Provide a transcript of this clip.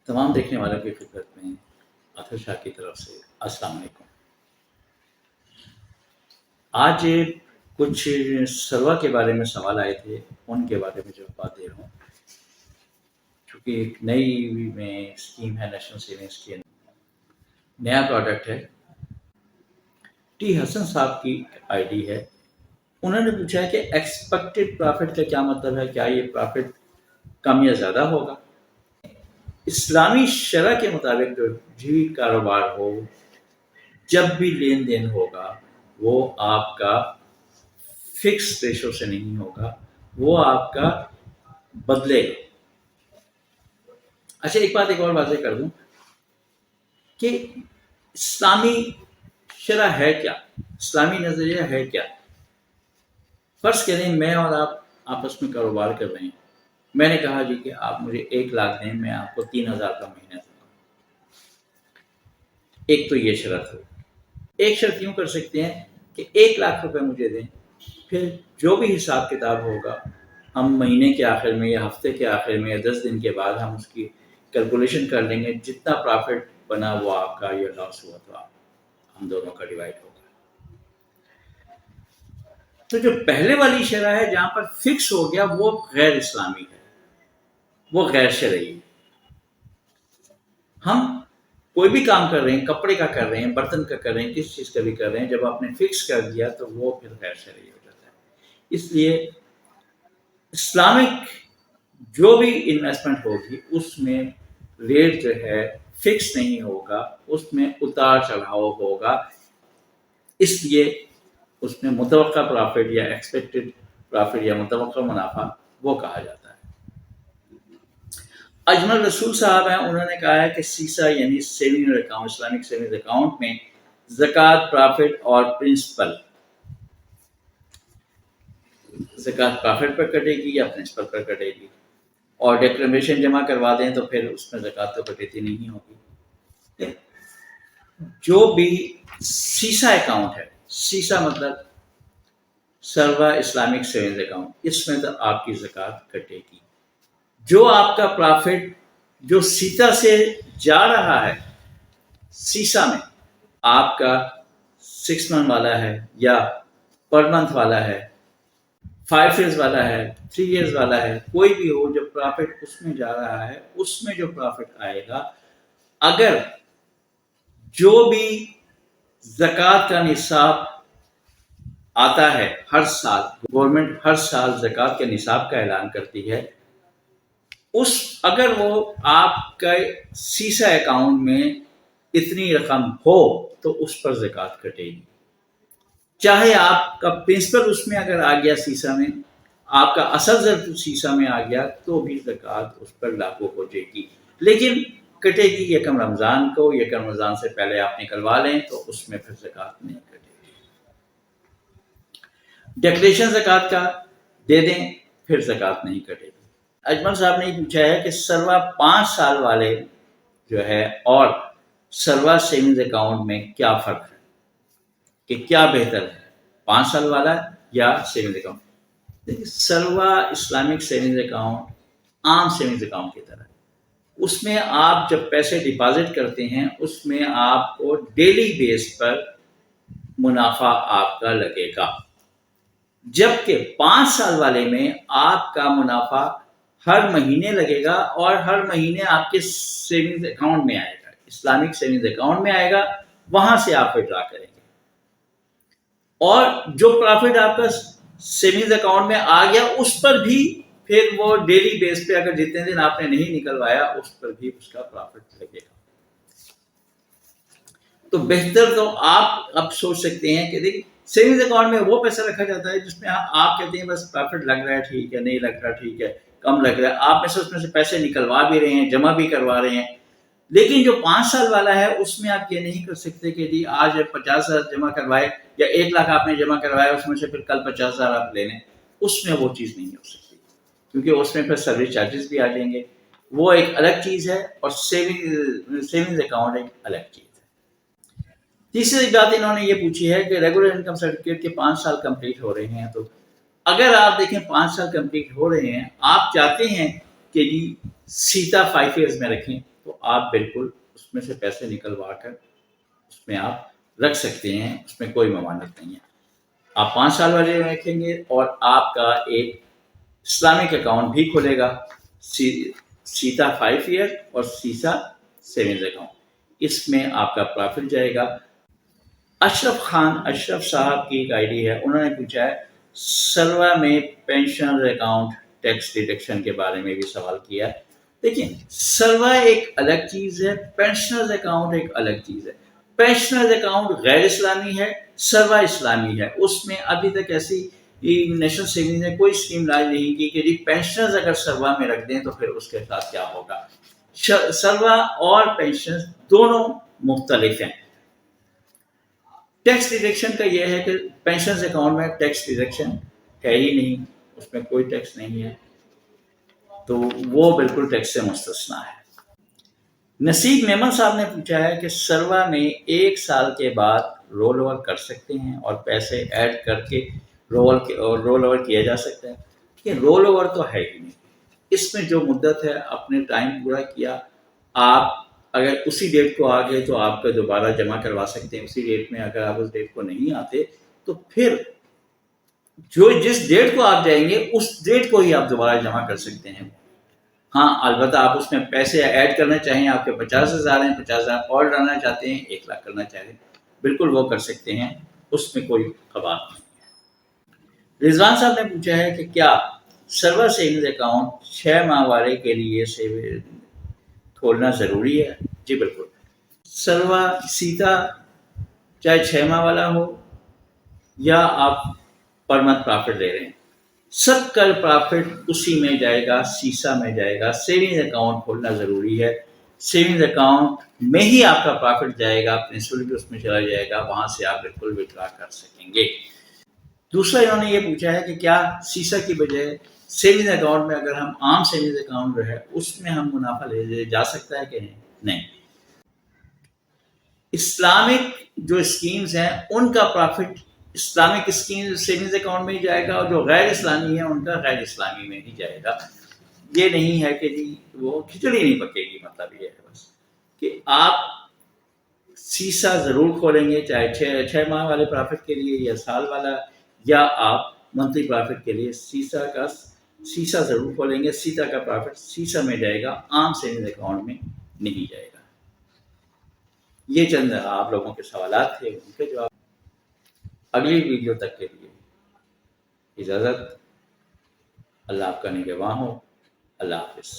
تمام دیکھنے والوں کی خدمت میں اطہر شاہ کی طرف سے السلام علیکم۔ آج کچھ سروا کے بارے میں سوال آئے تھے، ان کے بارے میں جوابات دے رہا ہوں، چونکہ ایک نئی میں اسکیم ہے نیشنل سیونگز کی، نیا پروڈکٹ ہے۔ ٹی حسن صاحب کی آئی ڈی ہے، انہوں نے پوچھا ہے کہ ایکسپیکٹڈ پرافٹ کا کیا مطلب ہے، کیا یہ پرافٹ کم یا زیادہ ہوگا؟ اسلامی شرع کے مطابق جو بھی کاروبار ہو، جب بھی لین دین ہوگا، وہ آپ کا فکس ریشو سے نہیں ہوگا، وہ آپ کا بدلے گا۔ اچھا، ایک بات ایک اور واضح کر دوں کہ اسلامی شرع ہے کیا، اسلامی نظریہ ہے کیا۔ فرض کریں میں اور آپ آپس میں کاروبار کر رہے ہیں، میں نے کہا جی کہ آپ مجھے 1,00,000 دیں، میں آپ کو 3,000 کا مہینہ دوں گا۔ ایک تو یہ شرط ہو۔ ایک شرط یوں کر سکتے ہیں کہ 1,00,000 روپے مجھے دیں، پھر جو بھی حساب کتاب ہوگا ہم مہینے کے آخر میں یا ہفتے کے آخر میں یا 10 دن کے بعد ہم اس کی کیلکولیشن کر لیں گے، جتنا پرافٹ بنا وہ آپ کا، یا لاس ہوا تو ہم دونوں کا ڈیوائڈ ہوگا۔ تو جو پہلے والی شرح ہے جہاں پر فکس ہو گیا، وہ غیر اسلامی ہے، وہ غیر شرعی ہے۔ ہم کوئی بھی کام کر رہے ہیں، کپڑے کا کر رہے ہیں، برتن کا کر رہے ہیں، کس چیز کا بھی کر رہے ہیں، جب آپ نے فکس کر دیا تو وہ پھر غیر شرعی ہو جاتا ہے۔ اس لیے اسلامک جو بھی انویسٹمنٹ ہوگی اس میں ریٹ جو ہے فکس نہیں ہوگا، اس میں اتار چڑھاؤ ہوگا، اس لیے اس میں متوقع پرافٹ یا ایکسپیکٹڈ پرافٹ یا متوقع منافع وہ کہا جاتا ہے۔ اجمل رسول صاحب ہیں، انہوں نے کہا ہے کہ سیسا یعنی saving account, Islamic saving account میں زکوٰۃ پرافٹ اور پرنسپل، زکوٰۃ پرافٹ پر کٹے گی یا پرنسپل پر کٹے گی، اور ڈیکلریشن جمع کروا دیں تو پھر اس میں زکوٰۃ تو کٹتی نہیں ہوگی۔ جو بھی سیسا اکاؤنٹ ہے، سیسا مطلب سروا اسلامک سیونگ اکاؤنٹ، اس میں تو آپ کی زکوٰۃ کٹے گی۔ جو آپ کا پرافٹ جو سیتا سے جا رہا ہے، سیسا میں آپ کا 6 منتھ والا ہے یا پر منتھ والا ہے، 5 ایئرز والا ہے، 3 ایئرز والا ہے، کوئی بھی ہو، جو پرافٹ اس میں جا رہا ہے، اس میں جو پرافٹ آئے گا، اگر جو بھی زکوٰۃ کا نصاب آتا ہے ہر سال، گورنمنٹ ہر سال زکوٰۃ کے نصاب کا اعلان کرتی ہے، اگر وہ آپ کا سیسا اکاؤنٹ میں اتنی رقم ہو تو اس پر زکوٰۃ کٹے گی۔ چاہے آپ کا پرنسپل اس میں اگر آ گیا سیسا میں، آپ کا اصل ضرور سیسا میں آ گیا، تو بھی زکوٰۃ اس پر لاگو ہو جائے گی، لیکن کٹے گی یکم رمضان کو، یکم رمضان سے پہلے آپ نکلوا لیں تو اس میں پھر زکوٰۃ نہیں کٹے گی۔ ڈیکلیریشن زکوٰۃ کا دے دیں، پھر زکوٰۃ نہیں کٹے گی۔ اجمل صاحب نے یہ پوچھا ہے کہ سروا 5 سال والے جو ہے اور سروا سیونگز اکاؤنٹ میں کیا فرق ہے، کہ کیا بہتر ہے، 5 سال والا یا سیونگز اکاؤنٹ؟ دیکھیے، سروا اسلامک سیونگز اکاؤنٹ عام سیونگز اکاؤنٹ کی طرح ہے۔ اس میں آپ جب پیسے ڈپازٹ کرتے ہیں، اس میں آپ کو ڈیلی بیس پر منافع آپ کا لگے گا، جبکہ 5 سال والے میں آپ کا منافع ہر مہینے لگے گا، اور ہر مہینے آپ کے سیونگز اکاؤنٹ میں آئے گا، اسلامک سیونگز اکاؤنٹ میں آئے گا، وہاں سے آپ وڈرا کریں گے، اور جو پرافٹ آپ کا سیونگز اکاؤنٹ میں آ گیا اس پر بھی پھر وہ ڈیلی بیس پہ اگر جتنے دن آپ نے نہیں نکلوایا اس پر بھی اس کا پرافٹ لگے گا۔ تو بہتر تو آپ اب سوچ سکتے ہیں کہ دیکھیں، سیونگز اکاؤنٹ میں وہ پیسہ رکھا جاتا ہے جس میں آپ کہتے ہیں بس پرافٹ لگ رہا ہے ٹھیک ہے، نہیں لگ رہا ٹھیک ہے، کم لگ رہا ہے، آپ اس میں سے پیسے نکلوا بھی رہے ہیں، جمع بھی کروا رہے ہیں۔ لیکن جو 5 سال والا ہے اس میں آپ یہ نہیں کر سکتے کہ جی آج 50,000 جمع کروائے یا 1,00,000 آپ نے جمع کروایا، اس میں سے پھر کل 50,000 آپ لے لیں، اس میں وہ چیز نہیں ہو سکتی، کیونکہ اس میں پھر سروس چارجز بھی آ جائیں گے، وہ ایک الگ چیز ہے، اور سیونگز اکاؤنٹ ایک الگ چیز ہے۔ تیسری بات انہوں نے یہ پوچھی ہے کہ ریگولر انکم سرٹیفکیٹ کے 5 سال کمپلیٹ ہو رہے ہیں، تو اگر آپ دیکھیں 5 سال کمپلیٹ ہو رہے ہیں، آپ چاہتے ہیں کہ جی سیتا 5 ایئرز میں رکھیں، تو آپ بالکل اس میں سے پیسے نکلوا کر اس میں آپ رکھ سکتے ہیں، اس میں کوئی ممانعت نہیں ہے۔ آپ 5 سال والے رکھیں گے اور آپ کا ایک اسلامک اکاؤنٹ بھی کھلے گا، سیتا 5 ایئر اور سیسا سیونگز اکاؤنٹ، اس میں آپ کا پرافٹ جائے گا۔ اشرف صاحب کی ایک آئی ڈی ہے، انہوں نے پوچھا ہے سروا میں پینشن اکاؤنٹ ٹیکس ڈیڈکشن کے بارے میں بھی سوال کیا ہے۔ دیکھیں، سروا ایک الگ چیز ہے، پینشنرز اکاؤنٹ ایک الگ چیز ہے۔ پینشنرز اکاؤنٹ غیر اسلامی ہے، سروا اسلامی ہے۔ اس میں ابھی تک ایسی نیشنل سیونگز نے کوئی اسکیم لائی نہیں کی کہ جی پینشنرز اگر سروا میں رکھ دیں تو پھر اس کے ساتھ کیا ہوگا۔ سروا اور پینشنرز دونوں مختلف ہیں۔ ٹیکس ڈیڈکشن کا یہ ہے کہ پینشنز اکاؤنٹ میں ٹیکس ڈیڈکشن ہے ہی نہیں، اس میں کوئی ٹیکس نہیں ہے، تو وہ بالکل ٹیکس سے مستثنا ہے۔ نصیب میمن صاحب نے پوچھا ہے کہ سروا میں 1 سال کے بعد رول اوور کر سکتے ہیں اور پیسے ایڈ کر کے رول اوور کیا جا سکتا ہے کہ رول اوور تو ہے ہی نہیں، اس میں جو مدت ہے اپنے ٹائم پورا کیا، آپ اگر اسی ڈیٹ کو آ گئے تو آپ کا دوبارہ جمع کروا سکتے ہیں اسی ڈیٹ میں، اگر آپ اس ڈیٹ کو نہیں آتے تو پھر جس ڈیٹ کو آپ جائیں گے اس ڈیٹ کو ہی آپ دوبارہ جمع کر سکتے ہیں۔ ہاں البتہ آپ اس میں پیسے ایڈ کرنا چاہیں، آپ کے 50,000 ہیں، 50,000 اور ڈالنا چاہتے ہیں، 1,00,000 کرنا چاہیں، بالکل وہ کر سکتے ہیں، اس میں کوئی قباط نہیں ہے۔ رضوان صاحب نے پوچھا ہے کہ کیا سروا سیونگز اکاؤنٹ 6 ماہ والے کے لیے کھولنا ضروری ہے؟ جی بالکل، سروا سیتا چاہے 6 ماہ والا ہو یا آپ پر منتھ پرافٹ دے رہے ہیں، سب کا پرافٹ اسی میں جائے گا، سیسا میں جائے گا۔ سیونگز اکاؤنٹ کھولنا ضروری ہے، سیونگز اکاؤنٹ میں ہی آپ کا پرافٹ جائے گا، پرنسپل بھی اس میں چلا جائے گا، وہاں سے آپ بالکل وڈرا کر سکیں گے۔ دوسرا انہوں نے یہ پوچھا ہے کہ کیا سیسا کی بجائے سیونگز اکاؤنٹ میں اگر ہم عام سیونگز اکاؤنٹ جو ہے اس میں ہم منافع لے جا سکتا ہے کہ نہیں؟ اسلامک جو اسکیمز ہیں ان کا profit Islamic scheme savings account میں ہی جائے گا، اور جو غیر اسلامی ہے ان کا غیر اسلامی میں ہی جائے گا۔ یہ نہیں ہے کہ جی وہ کھچڑی نہیں پکے گی، مطلب یہ ہے بس کہ آپ سیسا ضرور کھولیں گے، چاہے 6 ماہ والے پرافٹ کے لیے یا سال والا، یا آپ منتھلی پرافٹ کے لیے سیسا ضرور کھولیں گے۔ سیتا کا پرافٹ سیسا میں جائے گا، عام سیونگز اکاؤنٹ میں نہیں جائے گا۔ یہ چند آپ لوگوں کے سوالات تھے، ان کے جواب۔ اگلی ویڈیو تک کے لیے اجازت، اللہ آپ کا نگہباں ہو، اللہ حافظ۔